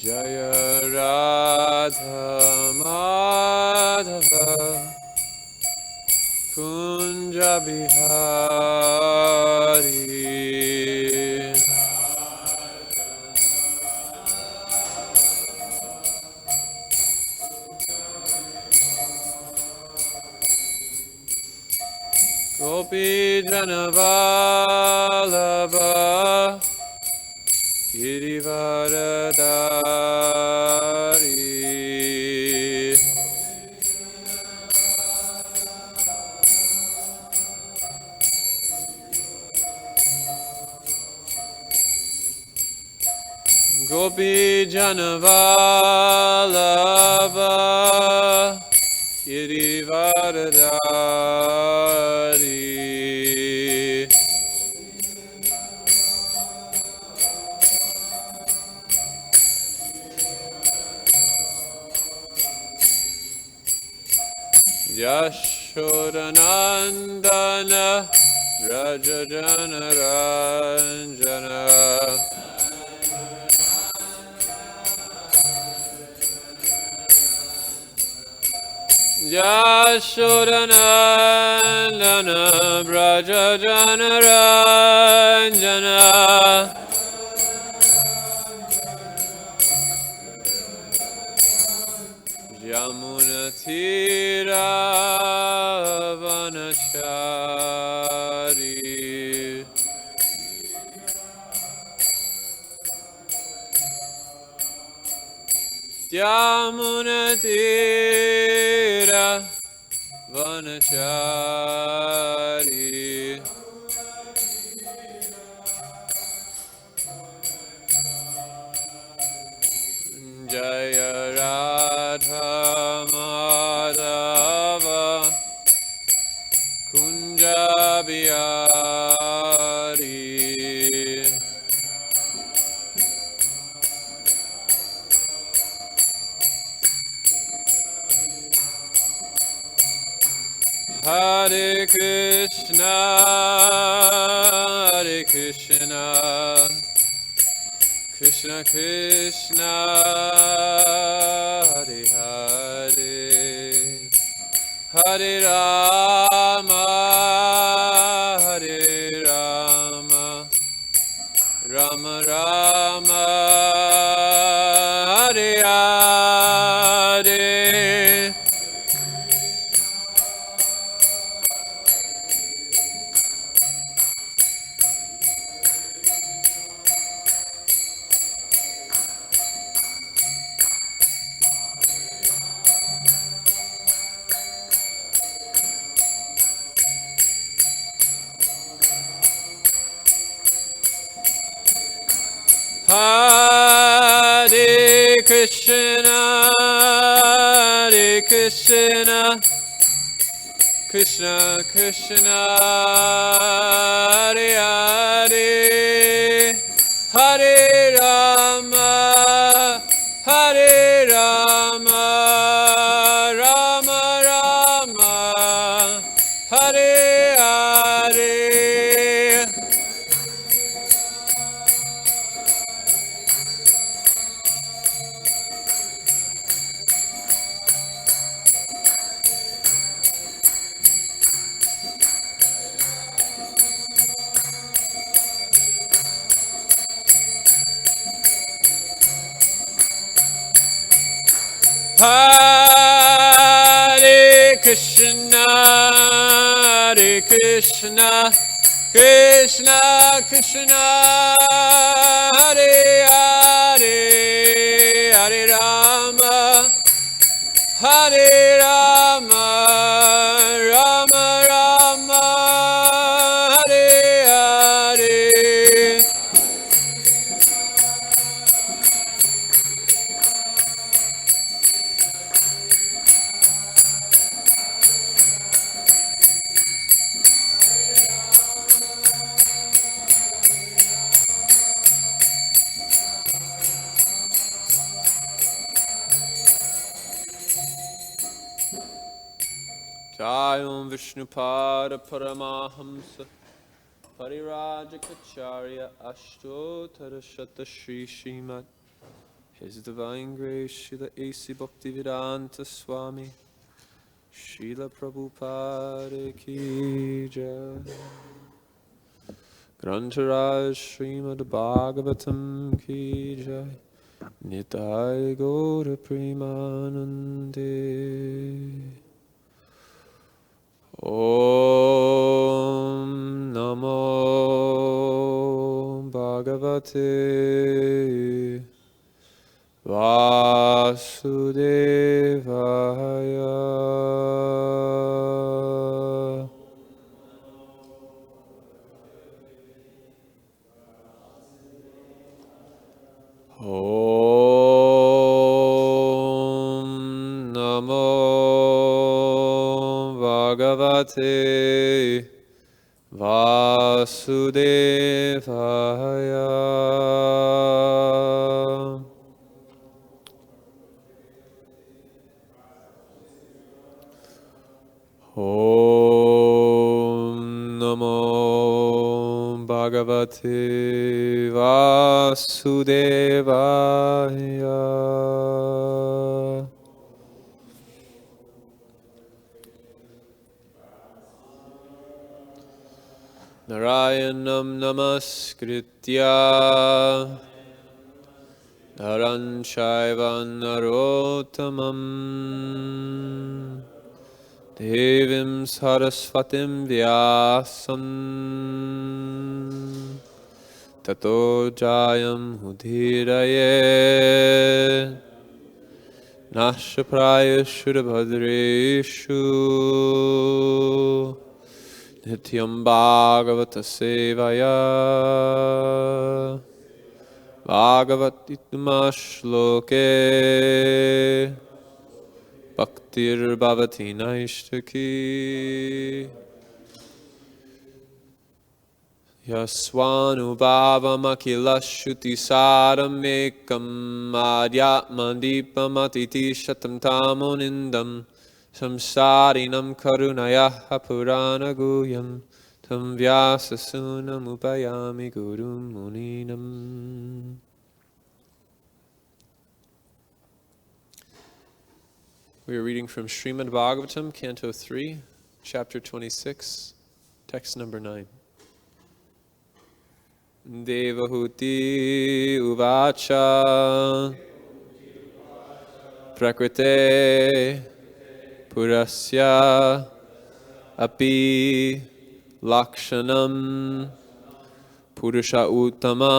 Jaya Radha Madhava Kunja Bihari Gopi Janavallabha Girivaradari Gopi Janavallabha Girivaradari Yashodanandana Rajajanaranjana Yashodanandana Rajajanaranjana Yamunatira Vanachari Yamunatira Vanachari Jaya Radha Madhava Kunja Bihari Hare Krishna Hare Krishna Krishna Krishna Hare Hare Hare Rama Hare Rama Rama Rama Hare Hare Hare Krishna, Hare Krishna, Krishna Krishna, Hare Hare, Hare Rama, Hare Rama, Rama Rama, Hare Hare. Hare Krishna, Hare Krishna, Krishna Krishna, Hare Hare, Hare Rama, Hare Rama, Rama Rama, Hare Hare. Jayam Vishnupada Paramahamsa Parivrajacacharya Ashtottara Shata Shri Srimad His Divine Grace, Srila A.C. Bhaktivedanta Swami, Srila Prabhupada Ki Jai. Grantaraj Srimad Bhagavatam Ki Jai. Nitai Gaura Premanande. Om Namo Bhagavate Vasudevaya. Om Namo Bhagavate Vasudevaya. Om Namo Bhagavate Vasudevaya. Narayanam namaskritya naran chaiva narottamam devim saraswatim vyasam tato jayam udhiraye nashaprayashu bhadreshu nityam bhagavata sevaya bhagavati-uttama shloke bhaktir bhavati naishtaki yasvanubhavam akhilashuti saramekam adhyatmadipam-atiti shatam tamonindam samsarinam karunayah purana-guhyam tam vyasasunam upayami gurum muninam. We are reading from Srimad Bhagavatam, Canto 3, Chapter 26, Text number 9. Devahūti uvāca prakṛteḥ puruṣasyāpi lakṣaṇaṁ puruṣa-uttama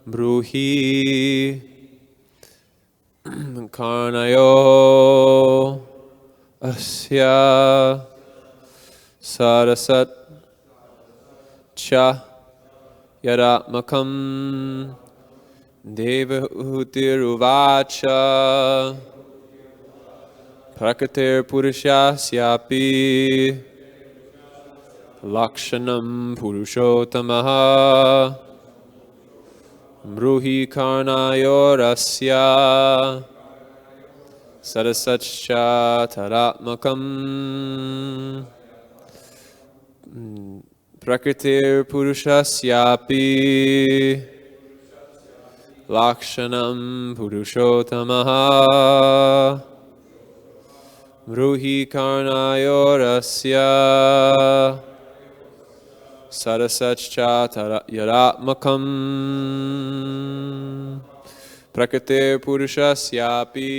brūhi kāraṇayoḥ asya sad-asat yad-ātmakam devahūtir uvāca prakṛteḥ puruṣasyāpi lakṣaṇaṁ puruṣottama brūhi kāraṇayor asya sad-asat yat-ātmakam prakṛteḥ puruṣasyāpi lakṣaṇaṁ puruṣottama brūhi kāraṇayor asya sad-asat yad-ātmakam prakṛteḥ puruṣasyāpi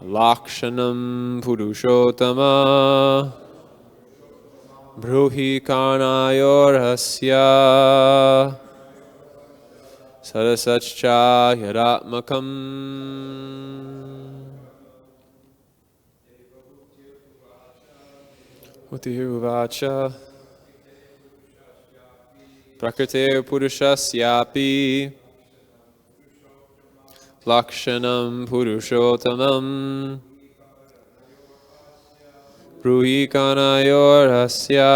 lakṣaṇaṁ puruṣottama brūhi kāraṇayor asya sad-asat yad-ātmakam. uvāca prakṛteḥ puruṣasyāpi lakṣaṇaṁ puruṣottamam brūhi kāraṇayor asya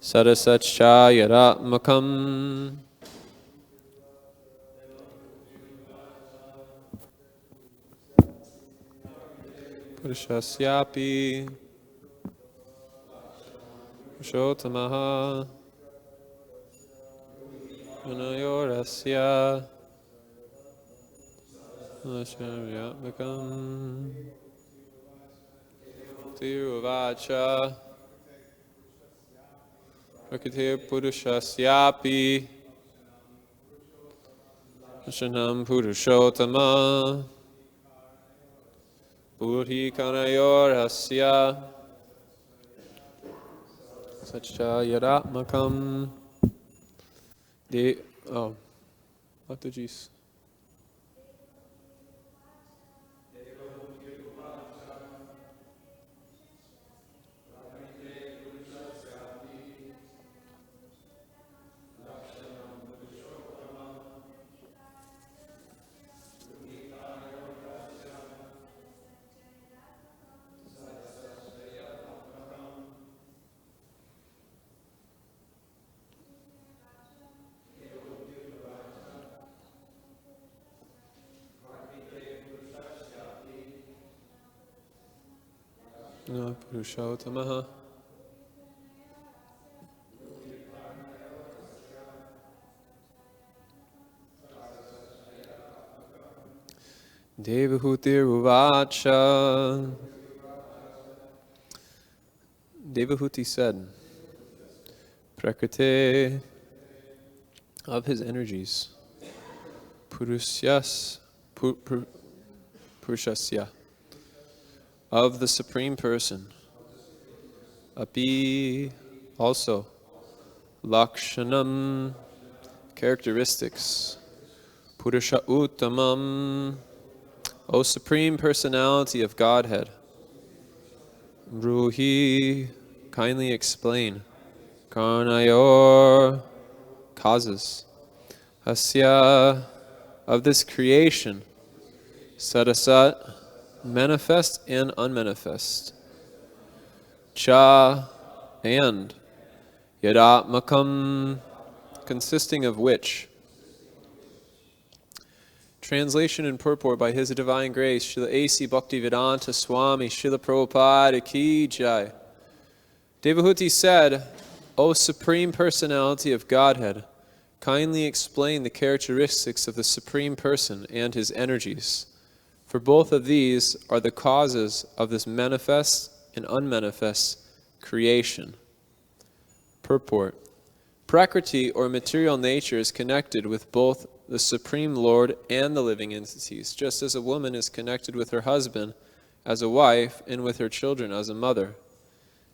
sad-asat yad-ātmakam. puruṣasyāpi puruṣottama kāraṇayor asya sad-asac uvāca prakṛteḥ puruṣasyāpi lakṣaṇaṁ puruṣottama brūhi kāraṇayor asya yad-ātmakam Mataji's. puruṣa-uttama devahūtir uvāca. Devahūti said, Prakṛti of his energies, puruṣasya of the Supreme Person, api also, lakṣaṇaṁ characteristics, puruṣa-uttama, O Supreme Personality of Godhead, brūhi, kindly explain, kāraṇayor, causes, asya, of this creation, sad-asat, manifest and unmanifest, cha, and, yad-ātmakam, consisting of which. Translation and purport by His Divine Grace, Srila A.C. Bhaktivedanta Swami, Srila Prabhupada Ki Jai. Devahūti said, O Supreme Personality of Godhead, kindly explain the characteristics of the Supreme Person and His energies. For both of these are the causes of this manifest and unmanifest creation. Purport. Prakṛti, or material nature, is connected with both the Supreme Lord and the living entities, just as a woman is connected with her husband as a wife and with her children as a mother.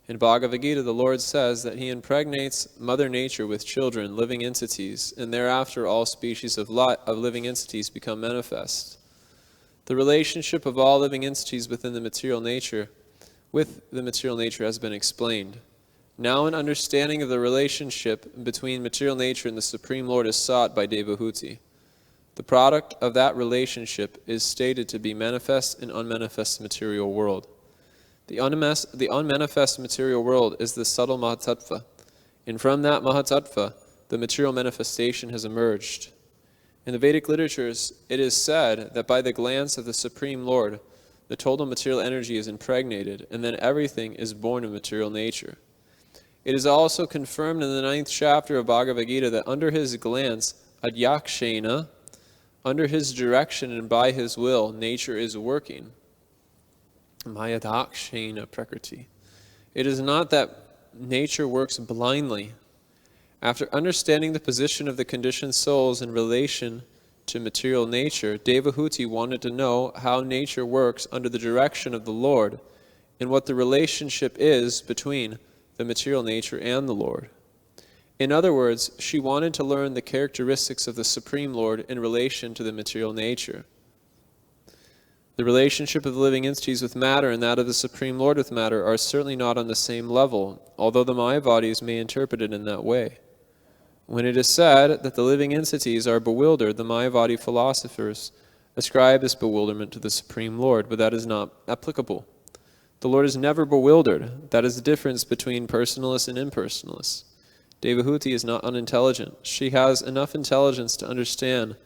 In Bhagavad-gītā the Lord says that He impregnates Mother Nature with children, living entities, and thereafter all species of living entities become manifest. The relationship of all living entities with the material nature has been explained. Now an understanding of the relationship between material nature and the Supreme Lord is sought by Devahūti. The product of that relationship is stated to be manifest and unmanifest material world. The unmanifest material world is the subtle mahat-tattva, and from that mahat-tattva, the material manifestation has emerged. In the Vedic literatures, it is said that by the glance of the Supreme Lord, the total material energy is impregnated, and then everything is born of material nature. It is also confirmed in the 9th chapter of Bhagavad-gītā that under His glance, adhyakshena, under His direction and by His will, nature is working. Mayadakshena Prakṛti. It is not that nature works blindly. After understanding the position of the conditioned souls in relation to material nature, Devahūti wanted to know how nature works under the direction of the Lord and what the relationship is between the material nature and the Lord. In other words, she wanted to learn the characteristics of the Supreme Lord in relation to the material nature. The relationship of the living entities with matter and that of the Supreme Lord with matter are certainly not on the same level, although the Mayavadis may interpret it in that way. When it is said that the living entities are bewildered, the Mayavadi philosophers ascribe this bewilderment to the Supreme Lord, but that is not applicable. The Lord is never bewildered. That is the difference between personalists and impersonalists. Devahūti is not unintelligent. She has enough intelligence to understand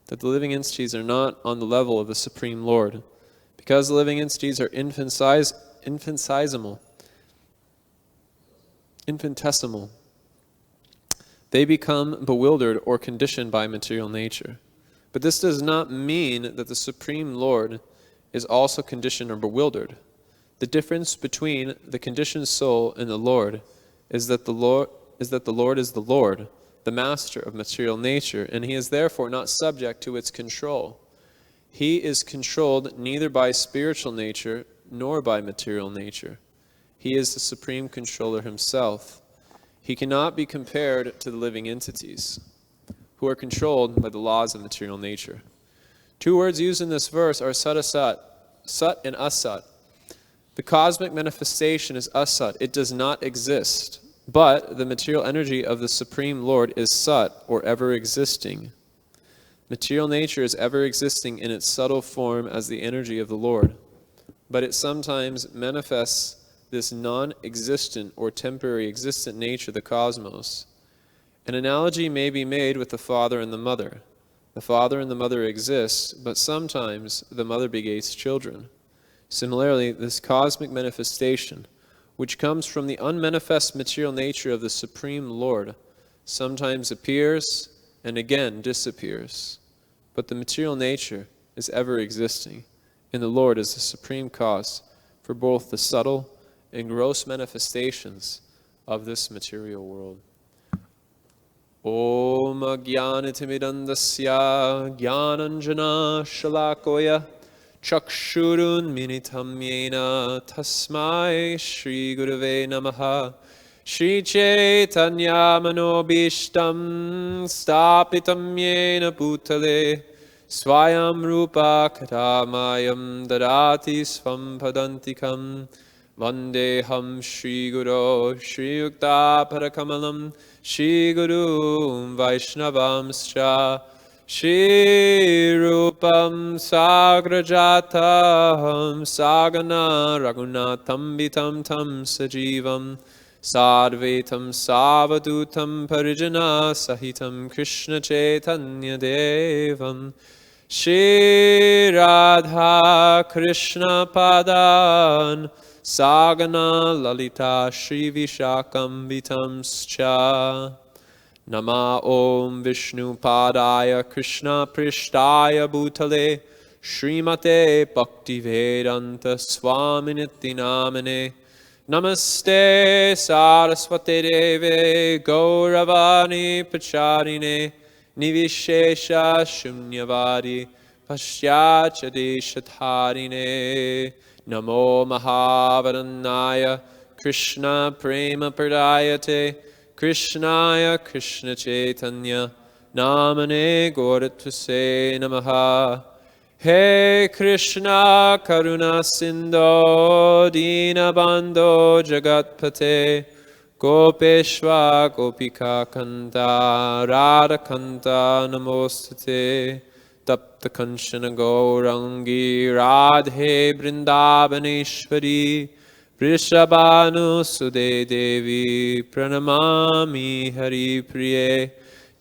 that the living entities are not on the level of the Supreme Lord. Because the living entities are infinitesimal, They become bewildered or conditioned by material nature. But this does not mean that the Supreme Lord is also conditioned or bewildered. The difference between the conditioned soul and the Lord is that the Lord is the Lord, the master of material nature, and he is therefore not subject to its control. He is controlled neither by spiritual nature nor by material nature. He is the supreme controller himself. He cannot be compared to the living entities, who are controlled by the laws of material nature. Two words used in this verse are sad-asac, sat and asat. The cosmic manifestation is asat. It does not exist. But the material energy of the Supreme Lord is sat, or ever existing. Material nature is ever existing in its subtle form as the energy of the Lord. But it sometimes manifests this non-existent or temporary existent nature of the cosmos. An analogy may be made with the father and the mother. The father and the mother exist, but sometimes the mother begates children. Similarly, this cosmic manifestation, which comes from the unmanifest material nature of the Supreme Lord, sometimes appears and again disappears. But the material nature is ever existing, and the Lord is the supreme cause for both the subtle and gross manifestations of this material world. Om Ajnanatimidandasya Jnananjana Shalakoya Chakshurun Minitam Yena Tasmai Shri Gurave Namaha Shri Chaitanya Manobishtam Stapitam Yena Bhutale Swayam Rupa Katamayam Dadati Svam Padantikam Vandeham Shri Guru Shri Yukta Parakamalam Shri Guru Vaishnavamscha Shri Rupam Sagrajatam Sagana Raghunatham Vitam Tam Sajivam Sadvaitam Savadutam Parijana Sahitam Krishna Chaitanya Devam Shri Radha Krishna Padan Sagana Lalita Shri Vishakam Vitamscha Nama Om Vishnu Padaya Krishna Prishtaya Bhutale Srimate Bhaktivedanta Swaminiti Namane Namaste Saraswate Deve Gauravani Pacharine Nivishesha Shunyavadi Pashyacha Deshatharine Namo Mahavarannaya Krishna Prema Pradayate Krishnaya Krishna Chaitanya Namane Gauratvase Namaha He Krishna Karuna Sindho Dinabandho Jagatpate Gopeshwa Gopika Kanta Radha Kanta Namostate Tapta Kanchana Gaurangi Radhe Brindavaneshwari Vrishabhanu Sude Devi Pranamami Hari Priye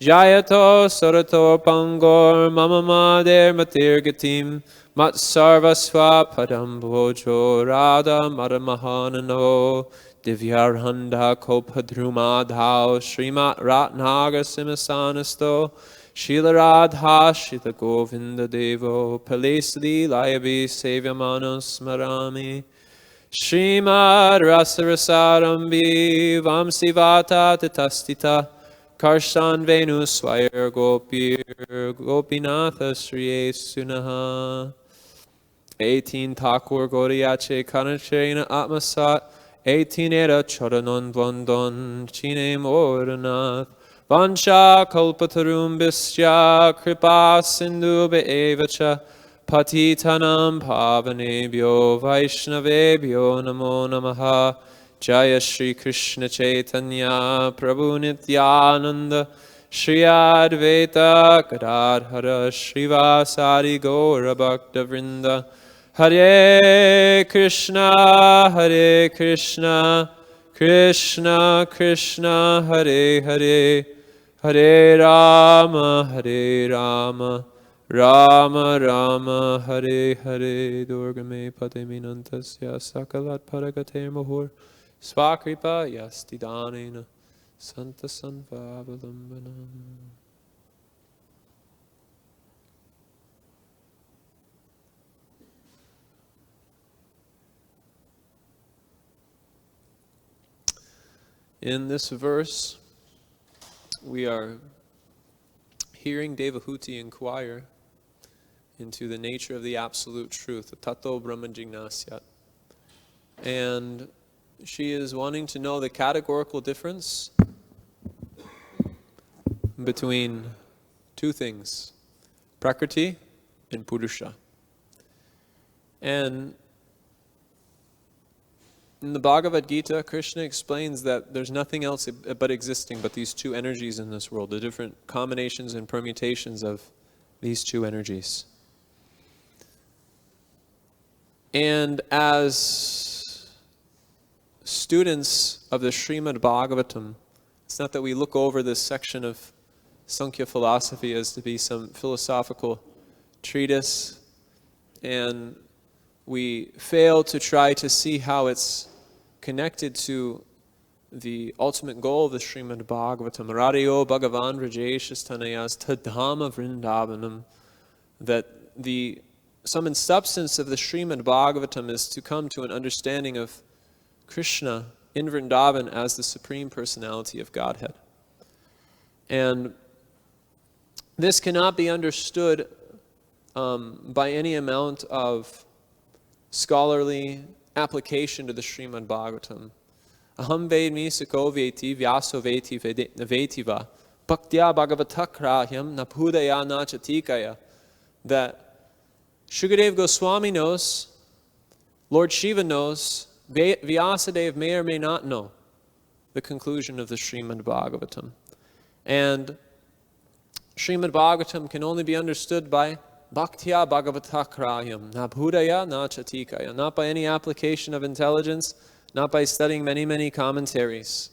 Jayato Sarato Pangor Mama Mader Matir Gatim Mat Sarvasva Padam Bhojo Radha Madamahanano Divyarhanda Kopadrumadhao Srimat Ratnagar Simasanasto Shila Radha Shila Govinda Devo Palesli Layavi Sevyamanos Marami Srimad Rasarasarambi Vamsivata Tatastita Karshan Venu Swayar Gopir Gopinatha Sriye Sunaha 18 Thakur Goriyache Kanachena Atmasat 18 Era Chodanon Vondon Chine Moranath Vancha Kalpatarum Bisya Kripa Sindhu Be'evacha Patitanam Pavanebhyo Vaishnavebhyo Namo Namaha Jaya Shri Krishna Chaitanya Prabhu Nityananda Shri Advaita Gadadhara Srivasari Gaura Bhakta Vrinda Hare Krishna Krishna Krishna Hare Hare Hare Rama Rama Rama Hare Hare Durga me pate minantasya sakalat paragater mohur Svakripa yastidanena Santasanvavalambanam. In this verse, we are hearing Devahūti inquire into the nature of the absolute truth, the tato brahma jignasyat. And she is wanting to know the categorical difference between two things, Prakṛti and puruṣa. And in the Bhagavad-gītā, Krishna explains that there's nothing else but existing but these two energies in this world, the different combinations and permutations of these two energies. And as students of the Srimad Bhagavatam, it's not that we look over this section of Sankhya philosophy as to be some philosophical treatise, and we fail to try to see how it's connected to the ultimate goal of the Srimad Bhagavatam. Rādio Bhagavan Rajeshasthanayas Tadhama Vrindavanam. That the sum and substance of the Srimad Bhagavatam is to come to an understanding of Krishna in Vrindavan as the Supreme Personality of Godhead. And this cannot be understood by any amount of scholarly application to the Srimad Bhagavatam. Aham vedmi sako veti vyaso veti vetiva bhaktya bhagavatakrahyam napudaya nachatikaya. That Shukadev Goswami knows, Lord Shiva knows, Vyasadeva may or may not know the conclusion of the Srimad Bhagavatam. And Srimad Bhagavatam can only be understood by Bhaktya Bhagavatakrayam, Nabhudaya Nachatikaya, not by any application of intelligence, not by studying many, many commentaries.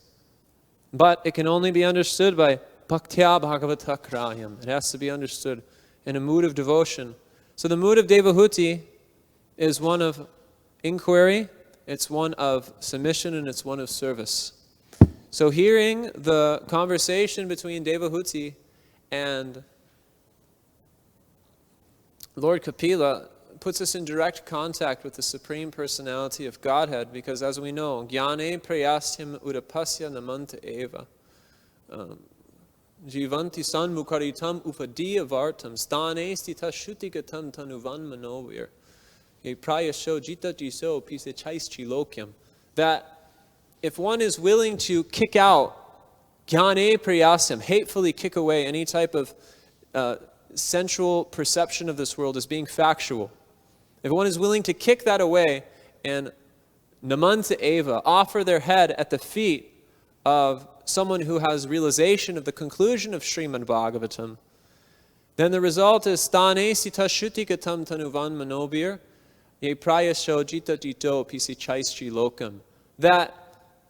But it can only be understood by Bhaktya Bhagavatakrayam. It has to be understood in a mood of devotion. So the mood of Devahūti is one of inquiry, it's one of submission, and it's one of service. So hearing the conversation between Devahūti and Lord Kapila puts us in direct contact with the Supreme Personality of Godhead, because as we know, Jnane prayasyam udapasya namanta eva. Jivanti sanmukaritam upadiya vartam stane stita shutigatam tanuvan manovir. Prayasho jita jiso pise chaischi lokyam. That if one is willing to kick out jnane prayasyam, hatefully kick away any type of sensual perception of this world as being factual, if one is willing to kick that away and namanta eva, offer their head at the feet of someone who has realization of the conclusion of Srimad Bhagavatam, then the result is stane sita shutikatam tanuvan manobir ye prayasho jita jito pisi chaischi lokam. That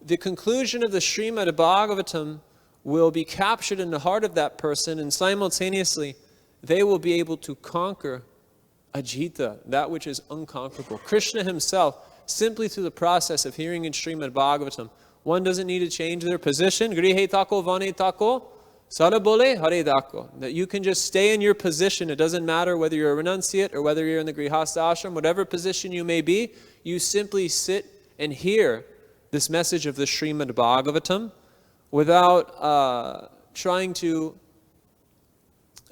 the conclusion of the Srimad Bhagavatam will be captured in the heart of that person, and simultaneously they will be able to conquer ajita, that which is unconquerable. Krishna himself, simply through the process of hearing in Srimad Bhagavatam, one doesn't need to change their position. Grihe tako vane tako sarabole hare dako. That you can just stay in your position. It doesn't matter whether you're a renunciate or whether you're in the grihastha ashram, whatever position you may be, you simply sit and hear this message of the Srimad Bhagavatam without trying to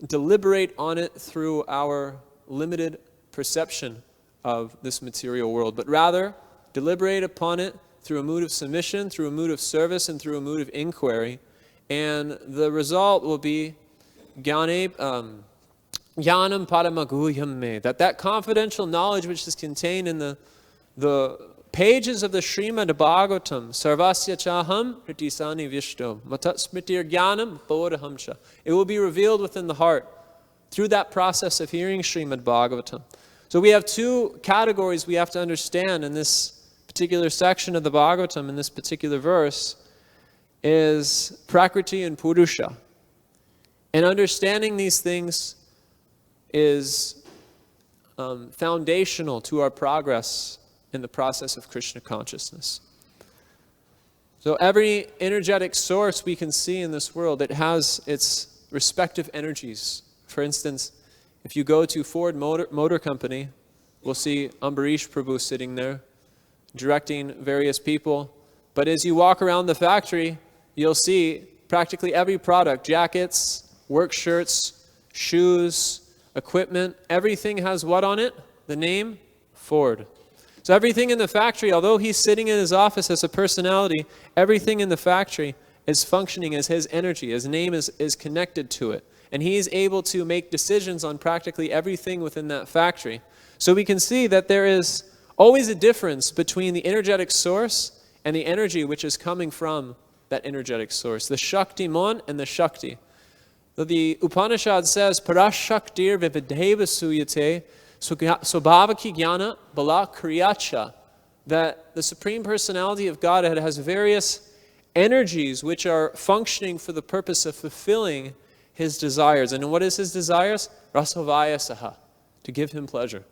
deliberate on it through our limited perception of this material world, but rather deliberate upon it through a mood of submission, through a mood of service, and through a mood of inquiry. And the result will be jnanam paramaguhyam me, that confidential knowledge which is contained in the pages of the Srimad Bhagavatam, sarvasya chaham hritisani vishto matat smritir jnanam bodhahamcha. It will be revealed within the heart through that process of hearing Srimad Bhagavatam. So we have two categories we have to understand in this particular section of the Bhagavatam, in this particular verse, is Prakṛti and puruṣa. And understanding these things is foundational to our progress in the process of Krishna consciousness. So every energetic source we can see in this world, it has its respective energies. For instance, if you go to Ford Motor Company, we'll see Ambarish Prabhu sitting there, directing various people. But as you walk around the factory, you'll see practically every product, jackets, work shirts, shoes, equipment, everything has what on it? The name Ford. So everything in the factory, although he's sitting in his office as a personality, everything in the factory is functioning as his energy. His name is connected to it. And he is able to make decisions on practically everything within that factory. So we can see that there is always a difference between the energetic source and the energy which is coming from that energetic source. The Shakti-mon and the Shakti. The Upanishad says, Parashaktir vividheva suyate Swabhavaki jnana bala kriyacha, that the Supreme Personality of Godhead has various energies which are functioning for the purpose of fulfilling his desires. And what is his desires? Rasavayasaha, to give him pleasure.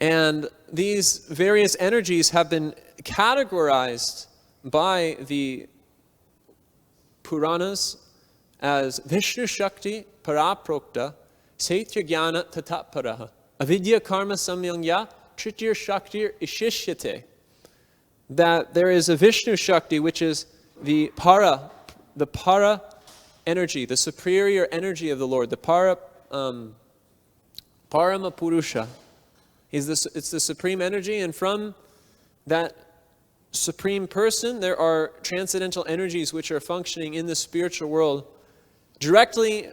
And these various energies have been categorized by the Puranas as Vishnu Shakti Paraprokta Saitya Jnana Tataparaha Avidya Karma Samyangya Tritya Shaktir Ishishyate. That there is a Vishnu Shakti, which is the para energy, the superior energy of the Lord, the Parama Purusha. It's the supreme energy, and from that supreme person, there are transcendental energies which are functioning in the spiritual world, directly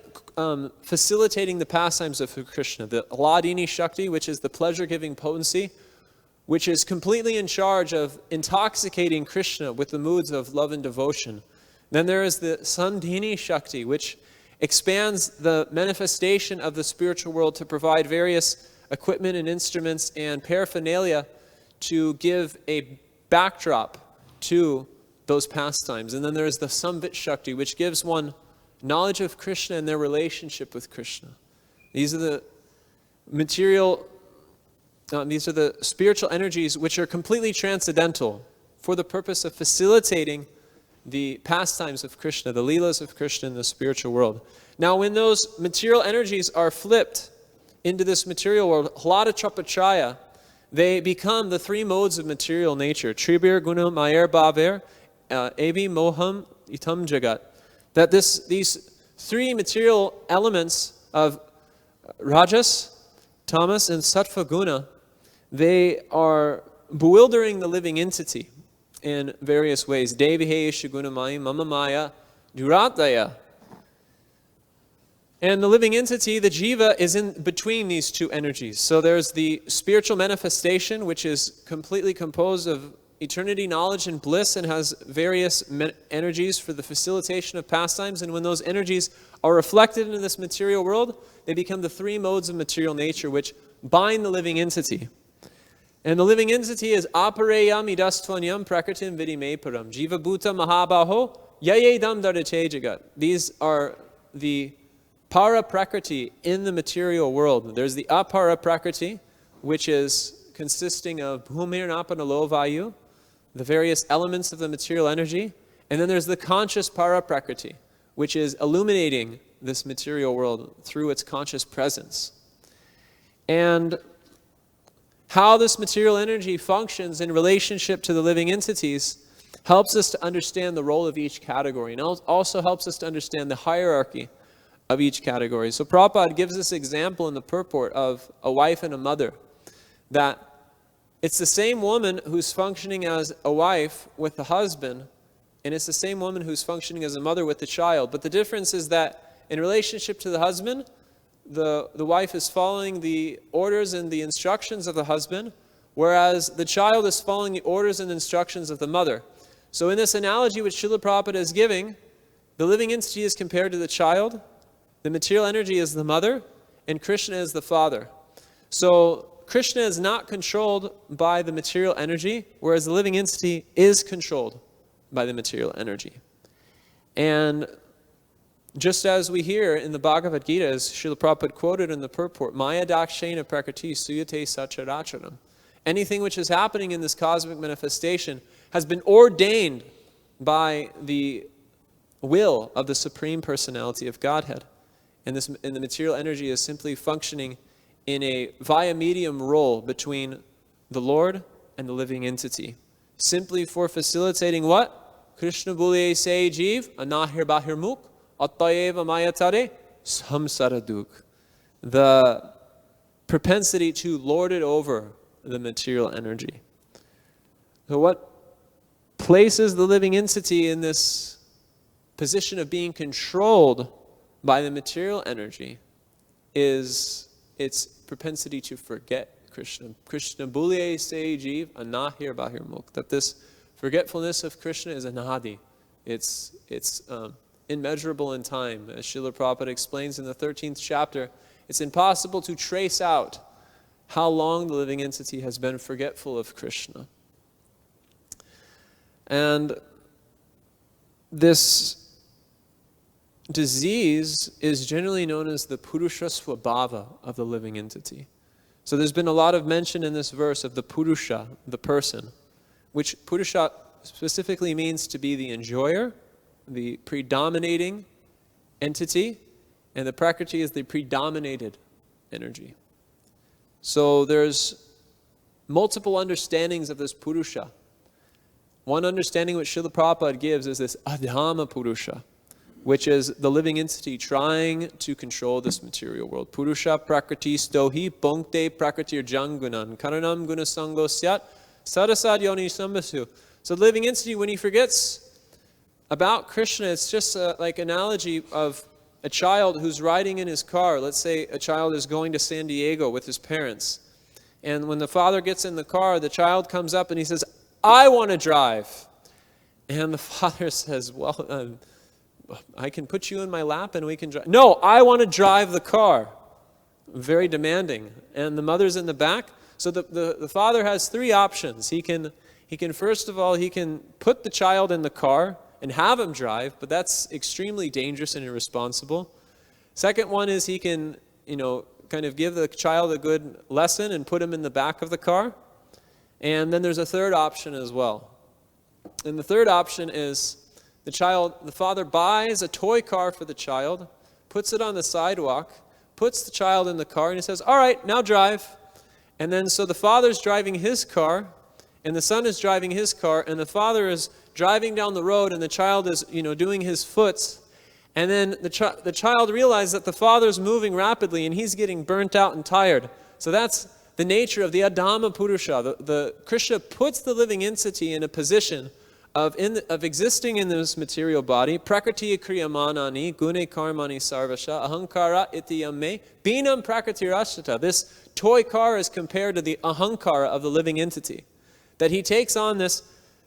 facilitating the pastimes of Krishna. The Aladini Shakti, which is the pleasure-giving potency, which is completely in charge of intoxicating Krishna with the moods of love and devotion. Then there is the Sandhini Shakti, which expands the manifestation of the spiritual world to provide various equipment and instruments and paraphernalia to give a backdrop to those pastimes. And then there is the Samvit Shakti, which gives one knowledge of Krishna and their relationship with Krishna. These are the these are the spiritual energies which are completely transcendental for the purpose of facilitating the pastimes of Krishna, the leelas of Krishna in the spiritual world. Now, when those material energies are flipped into this material world, hlada chapachaya, they become the three modes of material nature. Tribir, guna, mayer, bhaver, evi, moham, itam, jagat. That these three material elements of rajas, tamas, and sattva guna, they are bewildering the living entity in various ways. Devihe shagunamaya mama maya durataya. And the living entity, the jiva, is in between these two energies. So there's the spiritual manifestation, which is completely composed of eternity, knowledge, and bliss, and has various energies for the facilitation of pastimes. And when those energies are reflected in this material world, they become the three modes of material nature which bind the living entity. And the living entity is apareyam idastvanyam prakṛtim vidime param jiva bhuta mahabaho yayedam darate jagat. These are the prakṛti in the material world. There's the prakṛti, which is consisting of bhumir napanalo vayu, the various elements of the material energy. And then there's the conscious prakṛti, which is illuminating this material world through its conscious presence. And how this material energy functions in relationship to the living entities helps us to understand the role of each category, and also helps us to understand the hierarchy of each category. So Prabhupada gives this example in the purport of a wife and a mother, that it's the same woman who's functioning as a wife with the husband, and it's the same woman who's functioning as a mother with the child. But the difference is that in relationship to the husband, the wife is following the orders and the instructions of the husband, whereas the child is following the orders and instructions of the mother. So in this analogy which Srila Prabhupada is giving, the living entity is compared to the child, the material energy is the mother, and Krishna is the father. So Krishna is not controlled by the material energy, whereas the living entity is controlled by the material energy. And just as we hear in the Bhagavad-gītā, as Srila Prabhupada quoted in the purport, Maya dakshena prakṛti suyate sacharacharam. Anything which is happening in this cosmic manifestation has been ordained by the will of the Supreme Personality of Godhead. And the material energy is simply functioning in a via medium role between the Lord and the living entity. Simply for facilitating what? Krishna Bule Se Jeev, Anahir Bahir Muk, Attayeva Mayatare, Samsaraduk. The propensity to lord it over the material energy. So what places the living entity in this position of being controlled by the material energy is its propensity to forget Krishna. Krishna Bhulye Se Jeev Anahir Bahir Muk. That this forgetfulness of Krishna is anadi. It's immeasurable in time. As Srila Prabhupada explains in the 13th chapter, it's impossible to trace out how long the living entity has been forgetful of Krishna. And this disease is generally known as the puruṣa-swabhava of the living entity. So there's been a lot of mention in this verse of the purusha, the person, which purusha specifically means to be the enjoyer, the predominating entity, and the prakṛti is the predominated energy. So there's multiple understandings of this purusha. One understanding which Srila Prabhupada gives is this adhama purusha, which is the living entity trying to control this material world. Purusha prakrti stohi bhongte prakrtir jangunan kāraṇaṁ gunasango syat sad-asat yoni sambasu. So the living entity, when he forgets about Krishna, it's just like analogy of a child who's riding in his car. Let's say a child is going to San Diego with his parents. And when the father gets in the car, the child comes up and he says, "I want to drive." And the father says, "Well, I can put you in my lap and we can drive." "No, I want to drive the car." Very demanding. And the mother's in the back. So the father has three options. He can first of all, he can put the child in the car and have him drive, but that's extremely dangerous and irresponsible. Second one is he can, kind of give the child a good lesson and put him in the back of the car. And then there's a third option as well. And the third option is the father buys a toy car for the child, puts it on the sidewalk, puts the child in the car, and he says, "All right, now drive." And then so the father's driving his car, and the son is driving his car, and the father is driving down the road, and the child is, doing his foots. And then the child realizes that the father's moving rapidly, and he's getting burnt out and tired. So that's the nature of the Adama Purusha. The Krishna puts the living entity in a position of existing in this material body. Prakrti kriyamanani gune karmani sarvasha ahankara itiyame binam prakrtirashata. This toy car is compared to the ahankara of the living entity. That he takes on this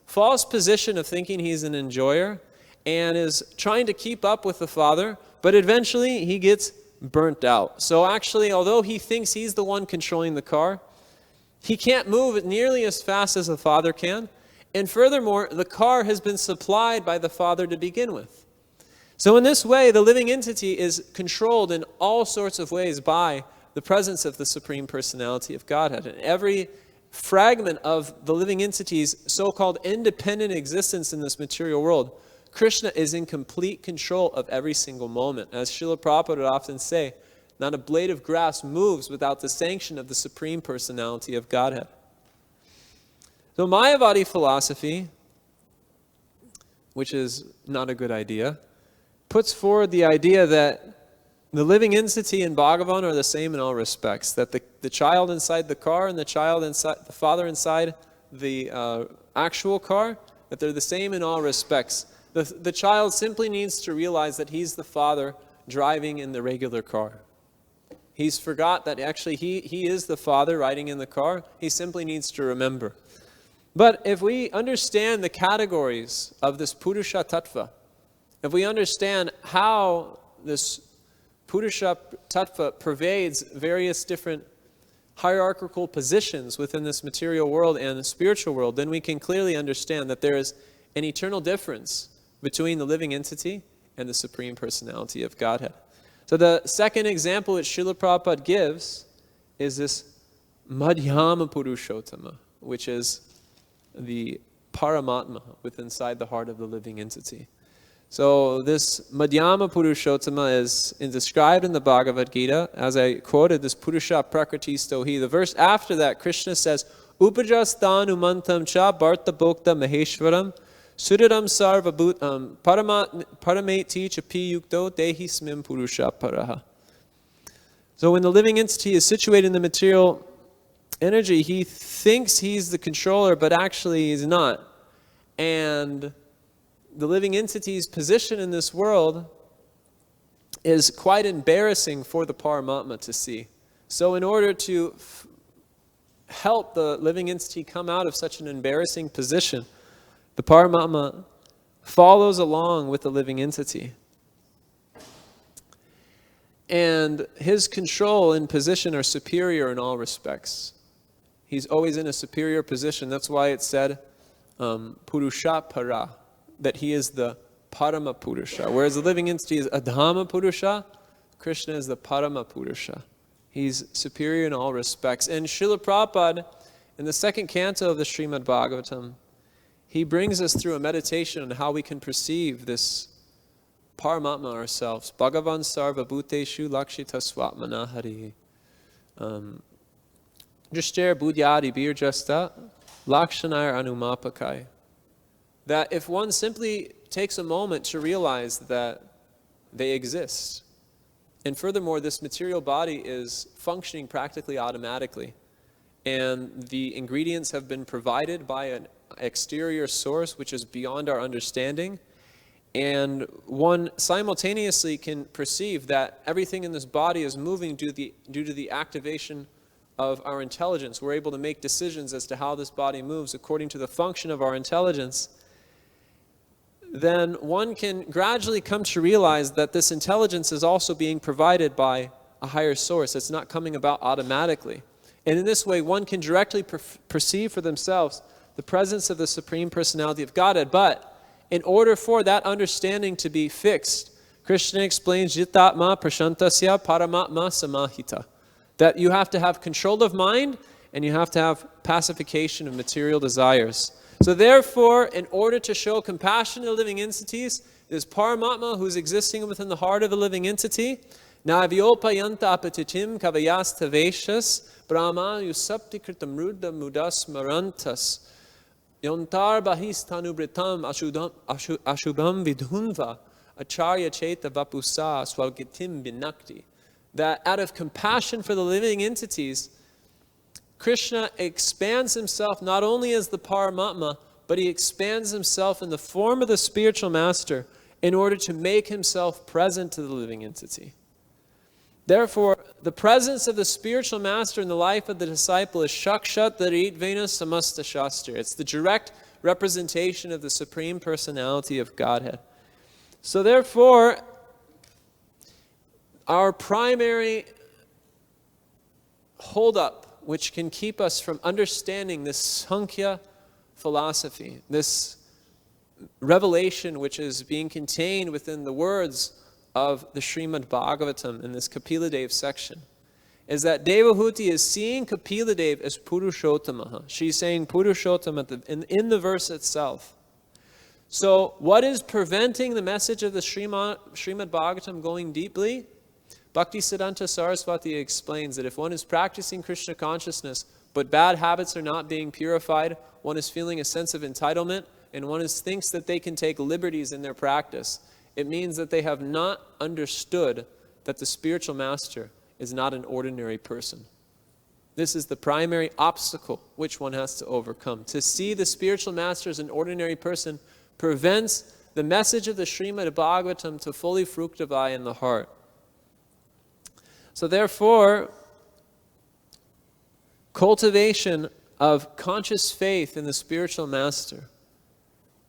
false position of thinking he's an enjoyer and is trying to keep up with the father, but eventually he gets burnt out. So actually, although he thinks he's the one controlling the car, he can't move nearly as fast as the father can. And furthermore, the car has been supplied by the father to begin with. So in this way, the living entity is controlled in all sorts of ways by the presence of the Supreme Personality of Godhead. And every fragment of the living entity's so-called independent existence in this material world, Krishna is in complete control of every single moment. As Srila Prabhupada would often say, not a blade of grass moves without the sanction of the Supreme Personality of Godhead. So Mayavadi philosophy, which is not a good idea, puts forward the idea that the living entity and Bhagavan are the same in all respects. That the child inside the car and the father inside the actual car, that they're the same in all respects. The child simply needs to realize that he's the father driving in the regular car. He's forgot that actually he is the father riding in the car. He simply needs to remember. But if we understand the categories of this puruṣa-tattva, if we understand how this puruṣa-tattva pervades various different hierarchical positions within this material world and the spiritual world, then we can clearly understand that there is an eternal difference between the living entity and the Supreme Personality of Godhead. So the second example which Srila Prabhupada gives is this madhyama puruṣottama, which is the Paramatma within inside the heart of the living entity. So this Madhyama Puruṣottama is described in the Bhagavad-gītā, as I quoted, this Purusha Prakṛti Stohi. The verse after that, Krishna says, Upajastan umantam cha bharta bhokta maheshwaram sudaram sarva bhutam parameti cha piyukto dehi smim purusha paraha. So when the living entity is situated in the material energy, he thinks he's the controller, but actually he's not. And the living entity's position in this world is quite embarrassing for the Paramatma to see. So in order to help the living entity come out of such an embarrassing position, the Paramatma follows along with the living entity. And his control and position are superior in all respects. He's always in a superior position. That's why it said, Purusha-para, that he is the Parama Purusha. Whereas the living entity is Adhama Purusha, Krishna is the Parama Purusha. He's superior in all respects. And Srila Prabhupada, in the second canto of the Srimad Bhagavatam, he brings us through a meditation on how we can perceive this Paramatma ourselves. Bhagavan sarva bhuteshu lakshita swatmana hari. Drishter buddhyadi birjasta lakṣaṇayor anumapakai. That if one simply takes a moment to realize that they exist, and furthermore, this material body is functioning practically automatically, and the ingredients have been provided by an exterior source which is beyond our understanding, and one simultaneously can perceive that everything in this body is moving due to the activation of our intelligence. We're able to make decisions as to how this body moves according to the function of our intelligence. Then one can gradually come to realize that this intelligence is also being provided by a higher source. It's not coming about automatically. And in this way, one can directly perceive for themselves the presence of the Supreme Personality of Godhead. But in order for that understanding to be fixed, Krishna explains yat-ātmakam prashantasya paramatma samahita. That you have to have control of mind and you have to have pacification of material desires. So therefore, in order to show compassion to living entities, there's Paramatma who's existing within the heart of a living entity. Navyopayanta apatitim kavayas taveshas brahma yusapti kritam rudda mudas marantas yontar bahistanubritam ashubham vidhunva acharya cheta vapusa swalgitim binakti. That out of compassion for the living entities, Krishna expands himself not only as the Paramatma, but he expands himself in the form of the spiritual master in order to make himself present to the living entity. Therefore, the presence of the spiritual master in the life of the disciple is shakshat daritvena samasta shastra. It's the direct representation of the Supreme Personality of Godhead. So therefore, our primary hold-up which can keep us from understanding this Sankhya philosophy, this revelation which is being contained within the words of the Srimad Bhagavatam in this Kapila-dev section, is that Devahūti is seeing Kapila-dev as puruṣottama. She's saying puruṣottama in the verse itself. So what is preventing the message of the Srimad Bhagavatam going deeply? Bhaktisiddhanta Saraswati explains that if one is practicing Krishna consciousness, but bad habits are not being purified, one is feeling a sense of entitlement, and one thinks that they can take liberties in their practice, it means that they have not understood that the spiritual master is not an ordinary person. This is the primary obstacle which one has to overcome. To see the spiritual master as an ordinary person prevents the message of the Srimad Bhagavatam to fully fructify in the heart. So therefore, cultivation of conscious faith in the spiritual master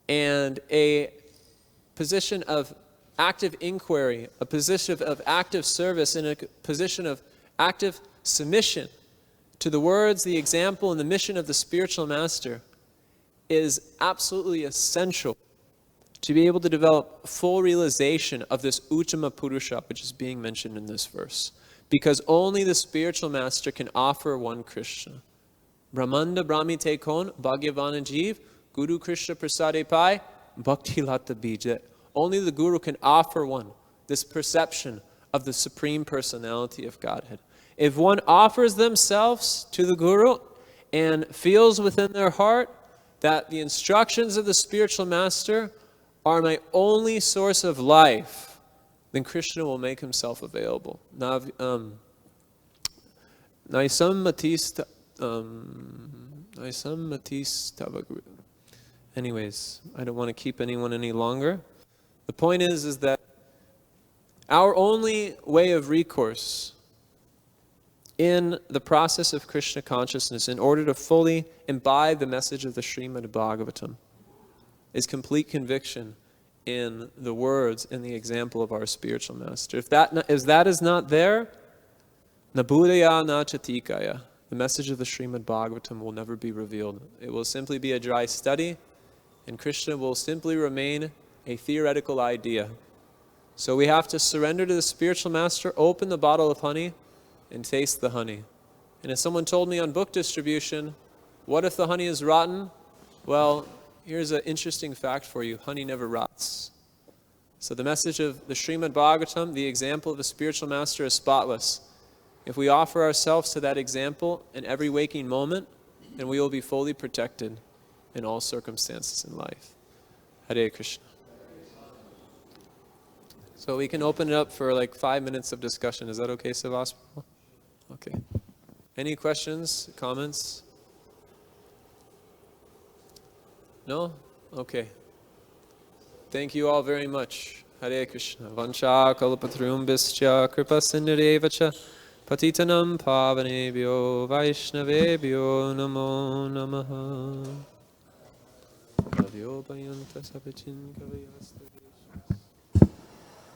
and a position of active inquiry, a position of active service, and a position of active submission to the words, the example, and the mission of the spiritual master is absolutely essential to be able to develop full realization of this Uttama Purusha, which is being mentioned in this verse. Because only the spiritual master can offer one Krishna. Brahmanda Brahmite Kon Bhagavana Jeev Guru Krishna Prasade Pai, Bhakti Lata Bija. Only the Guru can offer one this perception of the Supreme Personality of Godhead. If one offers themselves to the Guru and feels within their heart that the instructions of the spiritual master are my only source of life, then Krishna will make himself available. Anyways, I don't want to keep anyone any longer. The point is that our only way of recourse in the process of Krishna consciousness, in order to fully imbibe the message of the Srimad Bhagavatam, is complete conviction in the words and the example of our spiritual master. If that is not there, na buddhaya na chatikaya, the message of the Srimad Bhagavatam will never be revealed. It will simply be a dry study, and Krishna will simply remain a theoretical idea. So we have to surrender to the spiritual master, open the bottle of honey, and taste the honey. And if someone told me on book distribution, what if the honey is rotten? Well, here's an interesting fact for you. Honey never rots. So the message of the Srimad Bhagavatam, the example of the spiritual master, is spotless. If we offer ourselves to that example in every waking moment, then we will be fully protected in all circumstances in life. Hare Krishna. So we can open it up for like 5 minutes of discussion. Is that okay, Savas? Okay. Any questions, comments? No? Okay. Thank you all very much. Hare Krishna. Vancha kalpatruyambhischa kripa sindhurevacha patitanam pavanebhyo vaishnavebhyo namo namaha. Avyo payanta sapachin kavayastri.